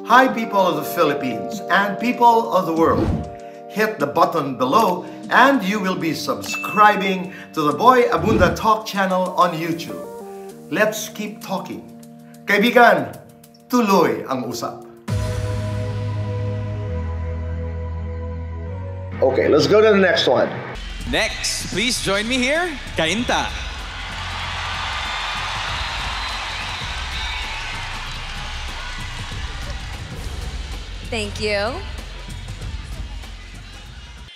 Hi, people of the Philippines and people of the world. Hit the button below and you will be subscribing to the Boy Abunda Talk channel on YouTube. Let's keep talking. Kaibigan, tuloy ang usap. Okay, let's go to the next one. Next, please join me here, Cainta. Thank you.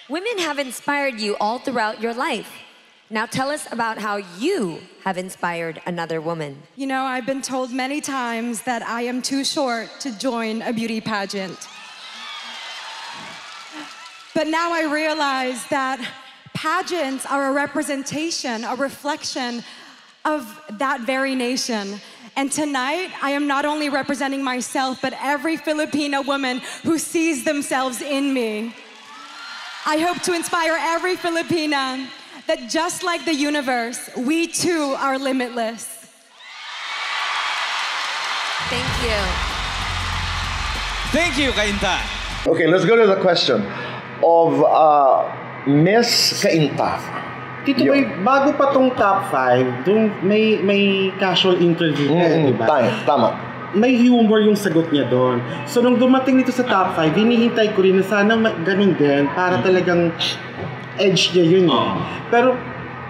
Women have inspired you all throughout your life. Now tell us about how you have inspired another woman. You know, I've been told many times that I am too short to join a beauty pageant. But now I realize that pageants are a representation, a reflection of that very nation. And tonight, I am not only representing myself, but every Filipina woman who sees themselves in me. I hope to inspire every Filipina that just like the universe, we too are limitless. Thank you. Thank you, Cainta. Okay, let's go to the question of Miss Cainta. Tito Boy, bago pa tong top 5, dun may casual interview di ba? Tama. May humor yung sagot niya doon. So nung dumating dito sa top 5, hinihintay ko rin na sana ganun din para talagang edge niya yun. Pero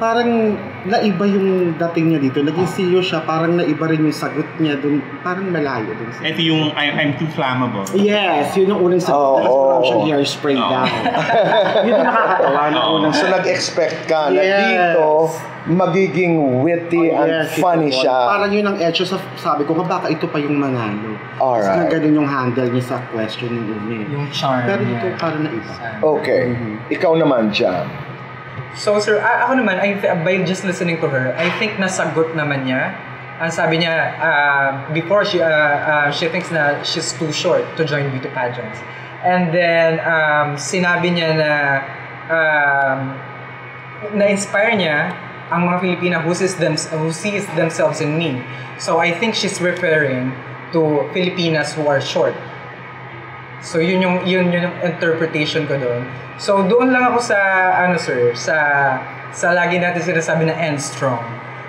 parang naiba yung dating niya dito. Naging serious siya, parang naiba rin yung sagot niya doon. Parang malayo doon. Ito yung I'm too flammable. Yes, yun yung unang sagot. Parang siya hairspray down. Yun yung nakakatawa na unang. So nag-expect ka na dito magiging witty and funny siya. Parang yun ang edge. So sabi ko, baka ito pa yung manalo. Alright. Kasi ganun yung handle niya sa question ng umi. Yung charm. Pero dito parang naiba. Okay. Ikaw naman, Jam. So sir, ako naman, by just listening to her, I think nasagot naman niya. Ang sabi niya, before she thinks na she's too short to join beauty pageants. And then, sinabi niya na na-inspire niya ang mga Filipina who sees themselves in me. So I think she's referring to Filipinas who are short. So yun yung interpretation ko doon. So doon lang ako sa sa lagi natin sinasabi na end strong.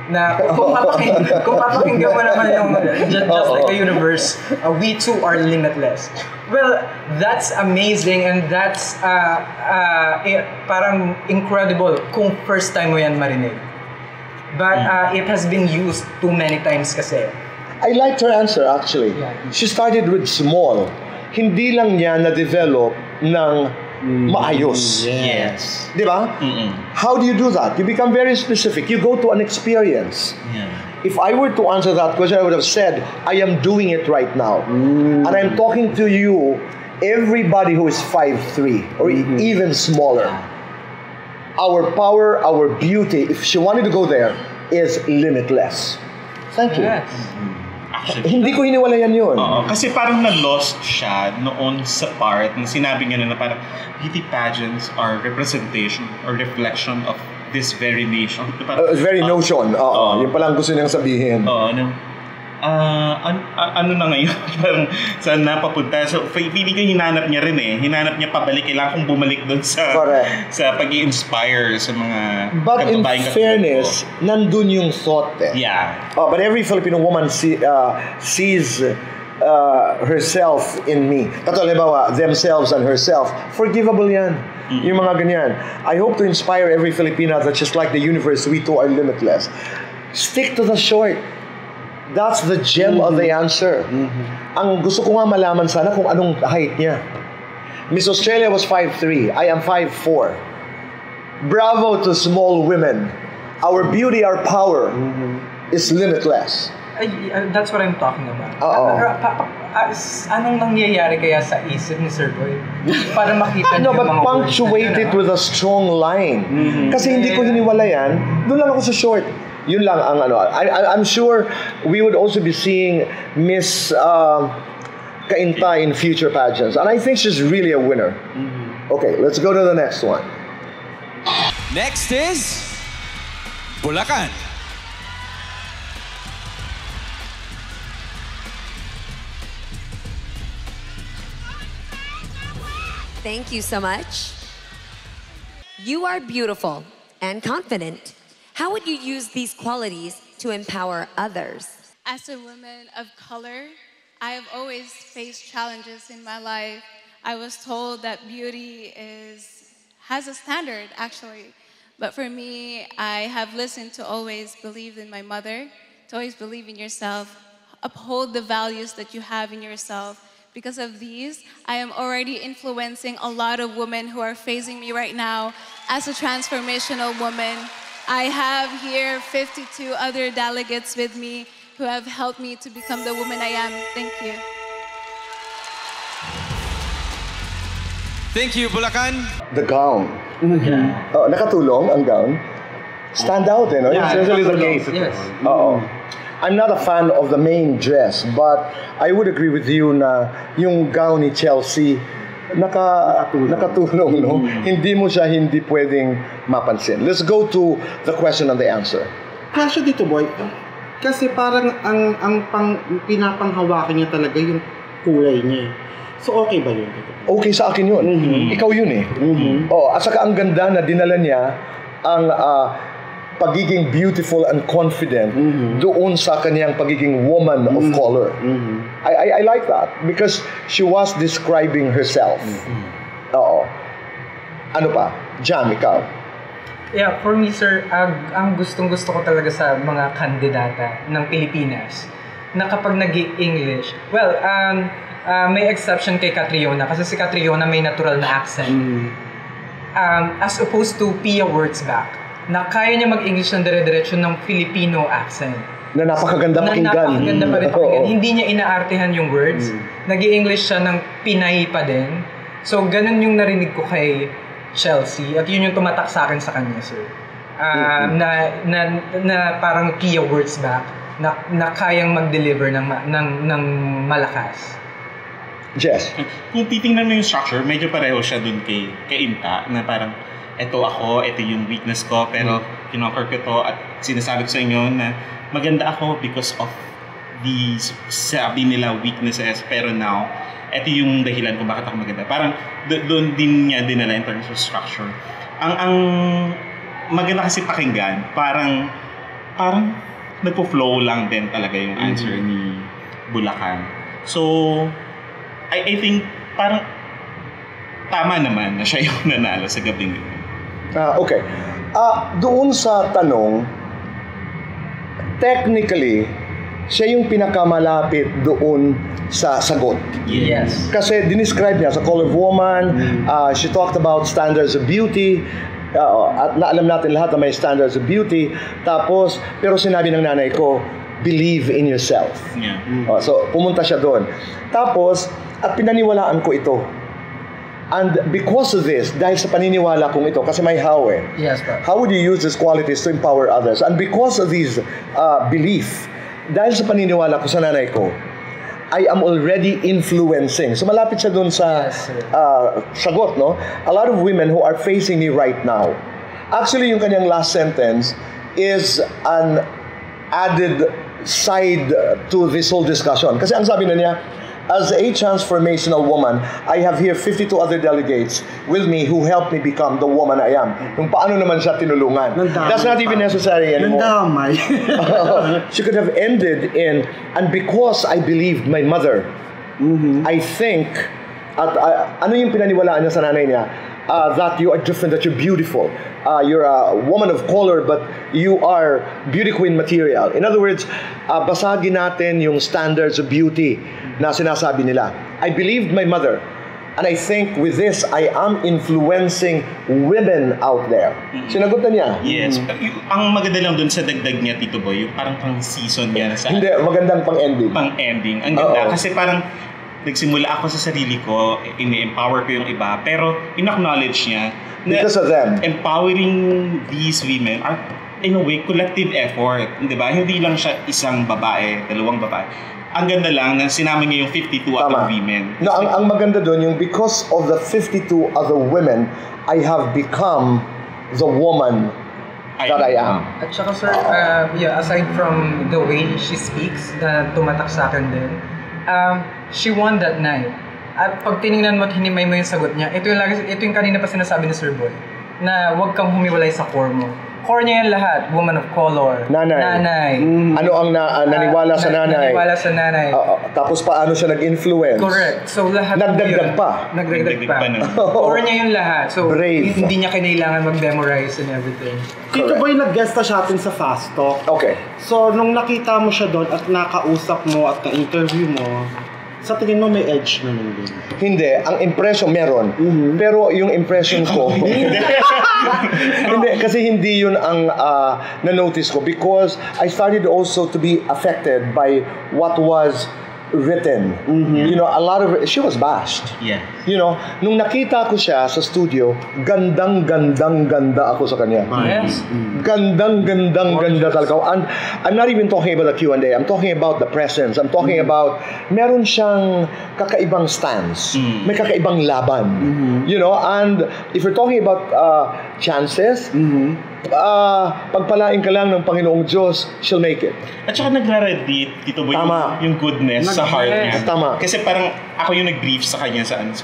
Na kung papakinggan mo naman yung just like the universe, we too are limitless. Well, that's amazing and that's parang incredible kung first time mo yan marinig. But it has been used too many times kasi. I liked her answer actually. She started with small. Hindi lang niya na-develop ng maayos. Yes. Di ba? How do you do that? You become very specific. You go to an experience. Yeah. If I were to answer that question, I would have said, I am doing it right now. And I'm talking to you, everybody who is 5'3", or even smaller. Our power, our beauty, if she wanted to go there, is limitless. Thank you. Yes. Actually, Hindi ko hiniwalayan yun. kasi parang na-lost siya noon sa part na sinabi niya na parang beauty pageants are representation or reflection of this very nation. Very notion. Yun palang gusto niyang sabihin. Ano na ngayon? Parang saan napapunta? So, feeling ko hinanap niya rin eh. Hinanap niya pabalik. Kailangan kong bumalik doon sa pag-i-inspire sa mga But in fairness, nandun yung thought eh. Yeah. But every Filipino woman sees herself in me. Katulad halimbawa, themselves and herself. Forgivable yan. Yung mga ganyan. I hope to inspire every Filipina that just like the universe, we too are limitless. Stick to the short. That's the gem of the answer. Ang gusto ko nga malaman sana kung anong height niya. Miss Australia was 5'3". I am 5'4". Bravo to small women. Our beauty, our power is limitless. That's what I'm talking about. Anong nangyayari kaya sa isip ni Sir Boy? Para makita niyo No, but yung mga punctuate it with a strong line. Kasi hindi ko hiniwala yan. Doon lang ako sa short. Yun lang ang ano. I'm sure we would also be seeing Miss Cainta in future pageants. And I think she's really a winner. Okay, let's go to the next one. Next is Bulacan. Thank you so much. You are beautiful and confident. How would you use these qualities to empower others? As a woman of color, I have always faced challenges in my life. I was told that beauty has a standard, actually. But for me, I have listened to always believe in my mother, to always believe in yourself, uphold the values that you have in yourself. Because of these, I am already influencing a lot of women who are facing me right now as a transformational woman. I have here 52 other delegates with me who have helped me to become the woman I am. Thank you. Thank you, Bulacan. The gown. Oh, nakatulong ang gown. Stand out, no? Yeah, Especially the nakatulong. case. Yes. Oo. I'm not a fan of the main dress, but I would agree with you na yung gown ni Chelsea nakatulong, no? Hindi mo siya hindi pwedeng mapansin. Let's go to the question and the answer. Kasya dito, boy. Kasi parang ang pinapanghawakan niya talaga yung kulay niya. So okay ba yun? Okay sa akin yun. Ikaw yun eh. Oh, at saka ang ganda na dinala niya ang pagiging beautiful and confident doon sa kanyang pagiging woman of color. I like that because she was describing herself. Oo. Ano pa? Jam, ikaw? Yeah, for me, sir, ang gustong-gusto ko talaga sa mga kandidata ng Pilipinas na kapag nag-English, well, may exception kay Catriona kasi si Catriona may natural na accent. As opposed to Pia Wurtzbach, na kaya niya mag-English ng dire-diretso ng Filipino accent. Na napakaganda pakinggan. Napakaganda pa rin pakinggan. Hindi niya inaartehan yung words. Nag-i-English siya ng Pinay pa din. So, ganun yung narinig ko kay Chelsea. At yun yung tumatak sa akin sa kanya, sir. Na parang Pia Wurtzbach na kayang mag-deliver ng malakas. Jess? Kung titingnan mo yung structure, medyo pareho siya dun kay Inta, na parang ito yung weakness ko, pero kinonquer ko to at sinasabi ko sa inyo na maganda ako because of these, sabi nila, weaknesses, pero now, ito yung dahilan kung bakit ako maganda. Parang doon din niya dinala in terms of structure. Ang maganda kasi pakinggan, parang nagpo-flow lang din talaga yung answer ni Bulacan. So, I think parang tama naman na siya yung nanalo sa gabing yun. Okay. Doon sa tanong, technically, siya yung pinakamalapit doon sa sagot. Yes. Kasi dinescribe niya sa Color of Woman, she talked about standards of beauty, at naalam natin lahat na may standards of beauty. Tapos, pero sinabi ng nanay ko, believe in yourself. Yeah. So, pumunta siya doon. Tapos, at pinaniwalaan ko ito. And because of this, dahil sa paniniwala kong ito, kasi may how eh. Yes, bro. How would you use these qualities to empower others? And because of these belief, dahil sa paniniwala ko sa nanay ko, I am already influencing. So malapit siya doon sa sagot, no? A lot of women who are facing me right now. Actually, yung kanyang last sentence is an added side to this whole discussion. Kasi ang sabi na niya, as a transformational woman, I have here 52 other delegates with me who helped me become the woman I am. Yung paano naman siya tinulungan. That's not even necessary anymore. Nandamay. She could have ended in, and because I believed my mother, I think, at ano yung pinaniwalaan niya sa nanay niya? That you are different, that you're beautiful. You're a woman of color, but you are beauty queen material. In other words, basagin natin yung standards of beauty na sinasabi nila. I believed my mother, and I think with this, I am influencing women out there. Sinagot na niya. Yes. Ang maganda lang dun sa dagdag niya, Tito Boy, yung parang pang-season niya. Hindi, magandang pang-ending. Pang-ending. Ang ganda. Kasi parang nagsimula ako sa sarili ko, ini-empower ko yung iba, pero in-acknowledge niya na because of them, empowering these women are, in a way, collective effort. Di ba? Hindi lang siya isang babae, dalawang babae. Ang ganda lang na sinama niya yung 52 other women. No, ang maganda doon yung because of the 52 other women, I have become the woman that I am. At saka sir, aside from the way she speaks, na tumatak sa akin din, she won that night. At pag tiningnan mo at hinimay mo yung sagot niya, ito yung kanina pa sinasabi ni Sir Boy, na huwag kang humiwalay sa core mo. Core niya yan lahat. Woman of color. Nanay. Ano ang naniwala sa nanay? Naniwala sa nanay. Tapos paano siya nag-influence? Correct. So lahat Nagdagdag pa. Nagdagdag pa. Core niya yung lahat. So Brave. hindi niya kailangan mag-memorize and everything. Tito Boy, nag-guest na siya atin sa Fast Talk. Okay. So, nung nakita mo siya doon at nakausap mo at na-interview mo, sa tingin mo may edge naman din? Hindi. Ang impression meron. Pero yung impression ko... hindi. Kasi hindi yun ang na-notice ko. Because I started also to be affected by what was written. You know, a lot of... She was bashed. Yeah. You know, nung nakita ko siya sa studio, ganda ako sa kanya. Yes. Ganda talaga. And I'm not even talking about the Q&A. I'm talking about the presence. I'm talking about meron siyang kakaibang stance. May kakaibang laban. You know, and if you're talking about chances, pagpalain ka lang ng Panginoong Diyos, she'll make it. At saka nagra-radiate dito ba yung goodness sa heart niya. Tama. Kasi parang ako yung nag-brief sa kanya sa ano.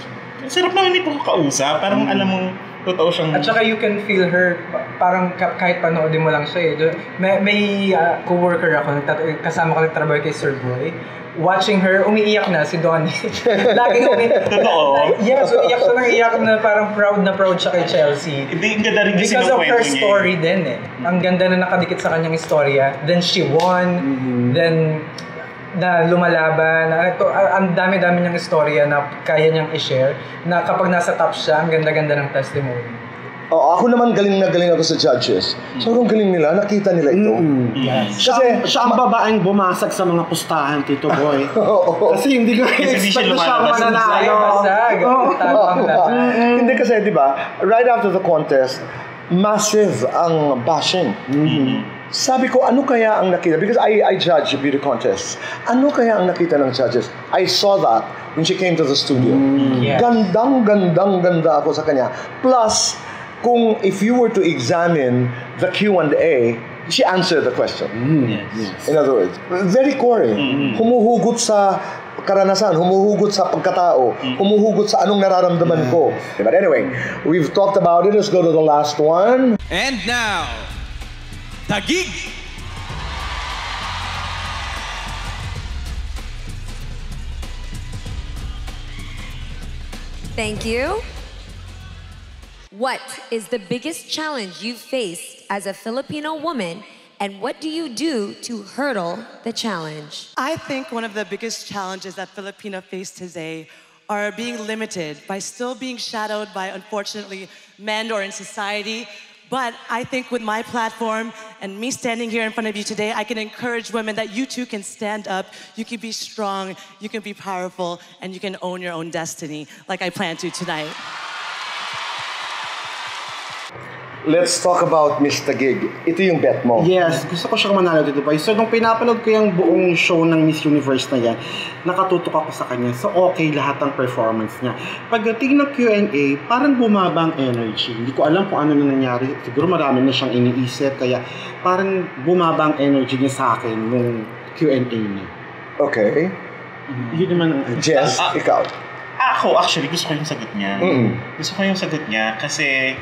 Sarap naman ito kausap. Parang alam mong totoo siyang... At saka you can feel her, parang kahit panoodin mo lang siya eh. May co-worker ako, kasama ko nagtrabaho kay Sir Boy. Watching her, umiiyak na si Donnie. Laging umiiyak. Totoo? Yes, umiiyak siya ng iyak na parang proud siya kay Chelsea. Hindi, ang ganda rin kasi Because ng of kwento her niya. story din eh. Ang ganda na nakadikit sa kanyang istorya. Then she won. Then na lumalaban. Ang dami-dami niyang istorya na kaya niyang i-share. Na kapag nasa top siya, ang ganda-ganda ng testimony. Ako naman galing ako sa judges. Sobrang galing nila, nakita nila ito. Yes. Kasi siya ang babaeng bumasag sa mga pustahan, Tito Boy. Kasi hindi ko Kasi hindi siya expect na siya lumalabas. mananalo. Hindi kasi, di ba, right after the contest, massive ang bashing. Sabi ko, ano kaya ang nakita? Because I judge beauty contests. Ano kaya ang nakita ng judges? I saw that when she came to the studio. Yes. Ganda ako sa kanya. Plus, kung if you were to examine the Q&A, she answered the question. Yes. In other words, very core. Humuhugot sa karanasan, humuhugot sa pagkatao, humuhugot sa anong nararamdaman ko. But anyway, we've talked about it. Let's go to the last one. And now, Taguig! Thank you. What is the biggest challenge you've faced as a Filipino woman, and what do you do to hurdle the challenge? I think one of the biggest challenges that Filipino face today are being limited by still being shadowed by, unfortunately, men or in society. But I think with my platform and me standing here in front of you today, I can encourage women that you too can stand up, you can be strong, you can be powerful, and you can own your own destiny like I plan to tonight. Let's talk about Miss Taguig. Ito yung bet mo. Yes, gusto ko siyang manalo dito, Boy. So, nung pinapanood ko yung buong show ng Miss Universe na yan, nakatutok ako sa kanya. So, okay lahat ng performance niya. Pagdating ng Q&A, parang bumaba ang energy. Hindi ko alam kung ano na nangyari. Siguro marami na siyang iniisip, kaya parang bumaba ang energy niya sa akin nung Q&A niya. Okay. Yun naman ang... Jess, ikaw. Ako, actually, gusto ko yung sagot niya. Gusto ko yung sagot niya kasi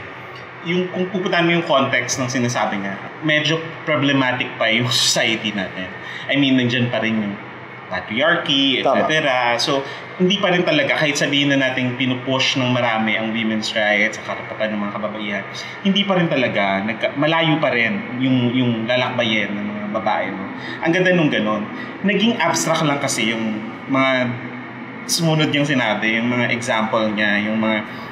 yung kung pupuntahan mo yung context ng sinasabi niya, medyo problematic pa yung society natin. I mean, nandyan pa rin yung patriarchy, etc. So, hindi pa rin talaga, kahit sabihin na natin pinupush ng marami ang women's rights sa karapatan ng mga kababaihan, hindi pa rin talaga, malayo pa rin yung lalakbayin ng mga babae. No? Ang ganda nung ganon. Naging abstract lang kasi yung mga sumunod yung sinabi, yung mga example niya, yung mga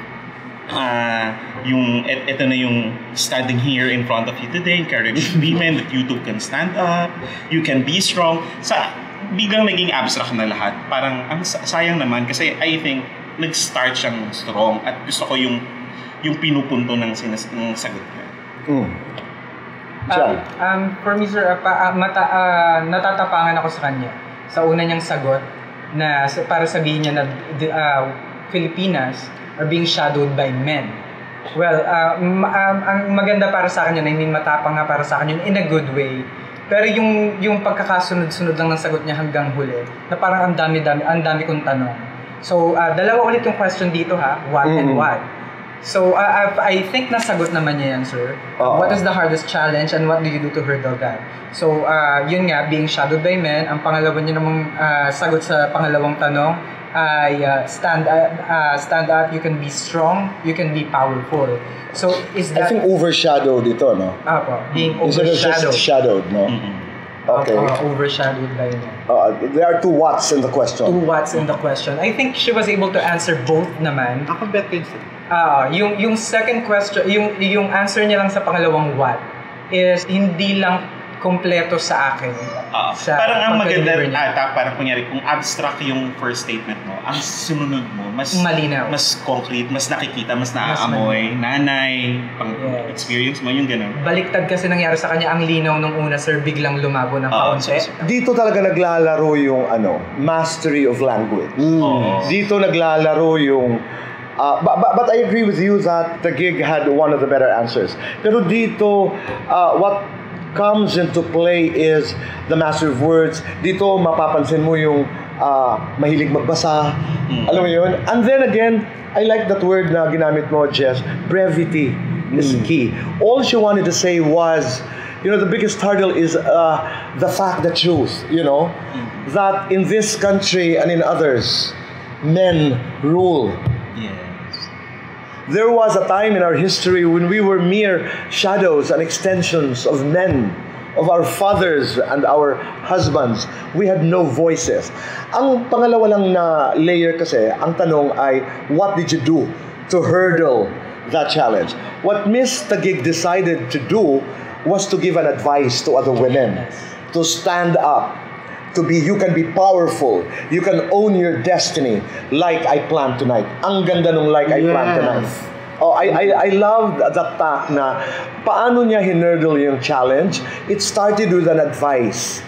ito na yung standing here in front of you today, encourage women that you too can stand up, you can be strong. Biglang naging abstract na lahat. Parang sayang naman kasi I think nag-start siyang strong at gusto ko yung pinupunto ng sagot niya. For me, sir, natatapangan ako sa kanya sa una niyang sagot na para sabihin niya na Filipinas are being shadowed by men. Well, ang maganda para sa akin yun, I mean matapang nga para sa akin yun in a good way. Pero yung pagkakasunod-sunod lang ng sagot niya hanggang huli, na parang ang dami kong tanong. So, dalawa ulit yung question dito ha, what and what. So, I think nasagot naman niya yan, sir. What is the hardest challenge and what do you do to hurdle that? So, yun nga, being shadowed by men. Ang pangalawa niya namang sagot sa pangalawang tanong ay stand up, you can be strong, you can be powerful. So, is that... I think overshadowed ito, no? Apo, being Instead of overshadowed. just shadowed, no? Okay. Overshadowed by men. There are 2 whats in the question. 2 whats in the question. I think she was able to answer both naman. Ako bet ko yung second question, yung answer niya lang sa pangalawang what is hindi lang kompleto sa akin. Parang ang maganda parang kunyari kung abstract yung first statement mo, ang sunod mo mas malinaw, mas concrete, mas nakikita, mas naaamoy, nanay, experience mo yung ganun. Baliktad kasi nangyari sa kanya, ang linaw nung una, sir, biglang lumabo ng kaunti. Dito talaga naglalaro yung mastery of language. Dito naglalaro yung but I agree with you that the gig had one of the better answers. Pero dito, what comes into play is the mastery of words. Dito, mapapansin mo yung mahilig magbasa. Alam mo yun? And then again, I like that word na ginamit mo, Jess. Brevity is key. All she wanted to say was, the biggest hurdle is the fact, the truth, that in this country and in others, men rule. There was a time in our history when we were mere shadows and extensions of men, of our fathers and our husbands. We had no voices. Ang pangalawa lang na layer kasi, ang tanong ay, what did you do to hurdle that challenge? What Miss Taguig decided to do was to give an advice to other women, to stand up, you can be powerful, you can own your destiny like I planned tonight. Ang ganda nung like I planned tonight. I loved that tack na paano niya hinurdle yung challenge. It started with an advice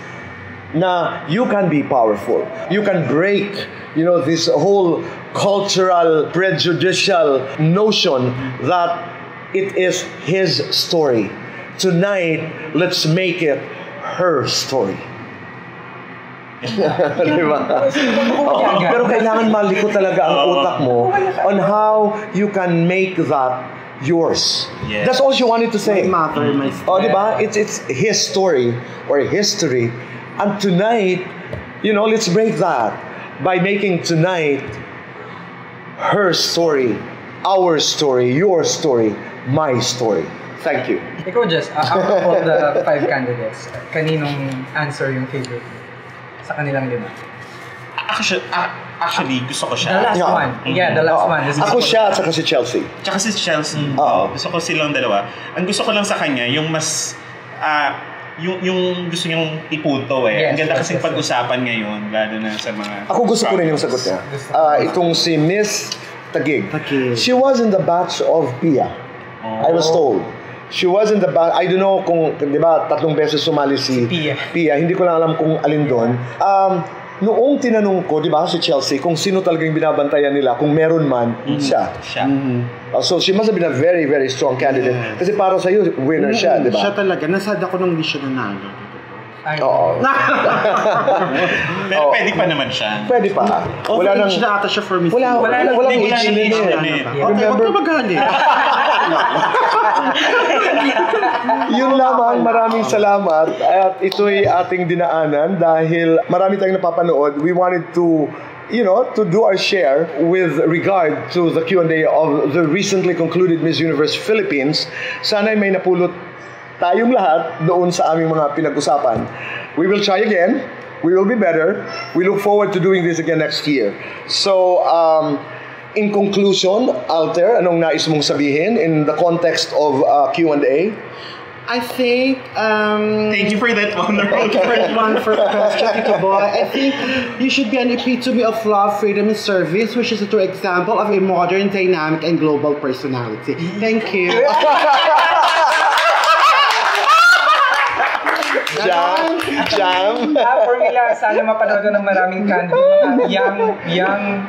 na you can be powerful. You can break, this whole cultural, prejudicial notion that it is his story. Tonight, let's make it her story. Diba? Pero kailangan maliko talaga ang utak mo on how you can make that yours. That's all she wanted to say. Diba? It's his story or history. And tonight, let's break that by making tonight her story, our story, your story, my story. Thank you. Ikaw, Jess, out of the 5 candidates, kaninong answer yung favorite mo sa kanilang 5? Actually, gusto ko siya. The last one. Yeah, the last one. Ako siya at saka si Chelsea. Tsaka si Chelsea. Gusto ko silang dalawa. Ang gusto ko lang sa kanya, yung mas yung gusto niyong ipunto Ang ganda kasi pag-usapan ngayon, lalo na sa mga... Ako gusto ko rin yung sagot niya. Itong si Miss Taguig. She was in the batch of Pia. I was told. She was in the batch. I don't know kung, di ba, 3 beses sumali si Pia. Hindi ko lang alam kung alin doon. Noong tinanong ko, di ba, si Chelsea, kung sino talagang binabantayan nila, kung meron man, siya. So she must have been a very, very strong candidate. Kasi para sa iyo, winner siya, di ba? Siya talaga. Nasad ako nung hindi siya nanalo. Oo. Pero pwede pa naman siya. Pwede pa. Wala nang ata siya for me. Walang age limit. Remember magaling. Yun lamang, maraming salamat. At ito'y ating dinaanan dahil marami tayong napapanood. We wanted to to do our share with regard to the Q&A of the recently concluded Miss Universe Philippines. Sana'y may napulot tayong lahat doon sa aming mga pinag-usapan. We will try again. We will be better. We look forward to doing this again next year. So, in conclusion, Alter, anong nais mong sabihin in the context of Q&A? I think... thank you for that wonderful one for question, Tito Boy. I think you should be an epitome of love, freedom, and service, which is a true example of a modern, dynamic, and global personality. Thank you. Jam. For me lang, sana mapanood ng maraming mga young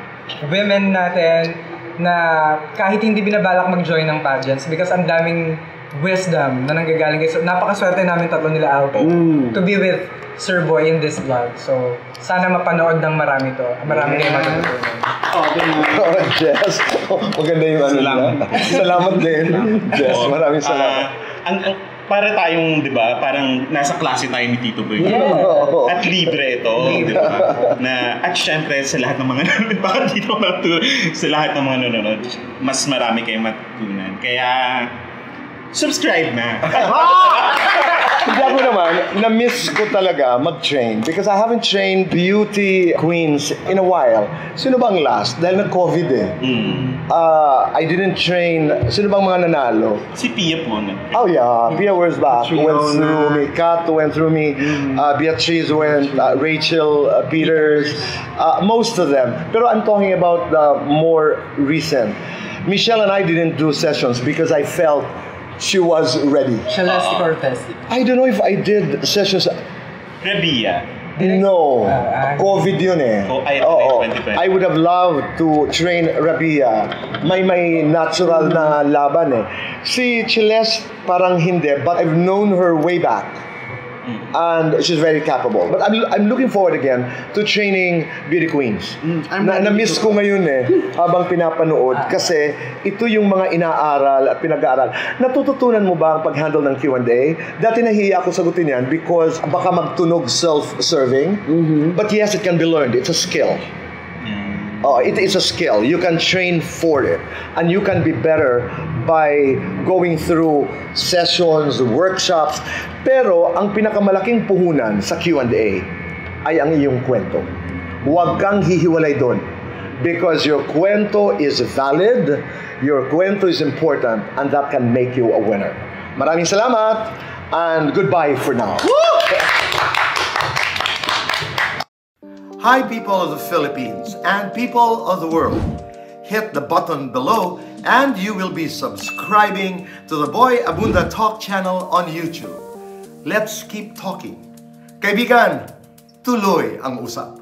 women natin na kahit hindi binabalak mag-join ng pageants because ang daming wisdom na nanggagaling kay Sir. Napakaswerte namin tatlo nila Alto to be with Sir Boy in this vlog. So, sana mapanood ng marami to. Marami kayo matutunan. Oh, Jess. Maganda yung ano niya. Salamat din. Jess, maraming salamat. Para tayong, di ba, parang nasa klase tayo ni Tito Boy. Yeah. At libre ito, di ba? At syempre, sa lahat ng mga nanonood, baka dito sa lahat ng mga nanonood, mas marami kayong matutunan. Kaya, subscribe na. Hindi ako naman, na-miss ko talaga mag-train because I haven't trained beauty queens in a while. Sino bang last? Dahil nag-COVID eh. I didn't train. Sino bang mga nanalo? Si Pia po. Oh yeah, Pia was back. Went through me. Kat went through me. Beatrice went. Rachel Peters. Most of them. Pero I'm talking about the more recent. Michelle and I didn't do sessions because I felt she was ready. Celeste Cortez. I don't know if I did sessions. Rabia. No. COVID yun eh. Oo. 2020. I would have loved to train Rabia. May natural na laban eh. Si Celeste parang hindi, but I've known her way back. And she's very capable. But I'm looking forward again to training beauty queens. Na-miss ko ngayon eh, habang pinapanood. Kasi ito yung mga inaaral at pinag-aaral. Natututunan mo ba ang pag-handle ng Q&A? Dati nahiya ako sagutin yan because baka magtunog self-serving. But yes, it can be learned. It's a skill. It is a skill. You can train for it. And you can be better by going through sessions, workshops. Pero ang pinakamalaking puhunan sa Q&A ay ang iyong kwento. Huwag kang hihiwalay doon. Because your kwento is valid, your kwento is important, and that can make you a winner. Maraming salamat, and goodbye for now. Hi, people of the Philippines and people of the world. Hit the button below and you will be subscribing to the Boy Abunda Talk channel on YouTube. Let's keep talking. Kaibigan, tuloy ang usap.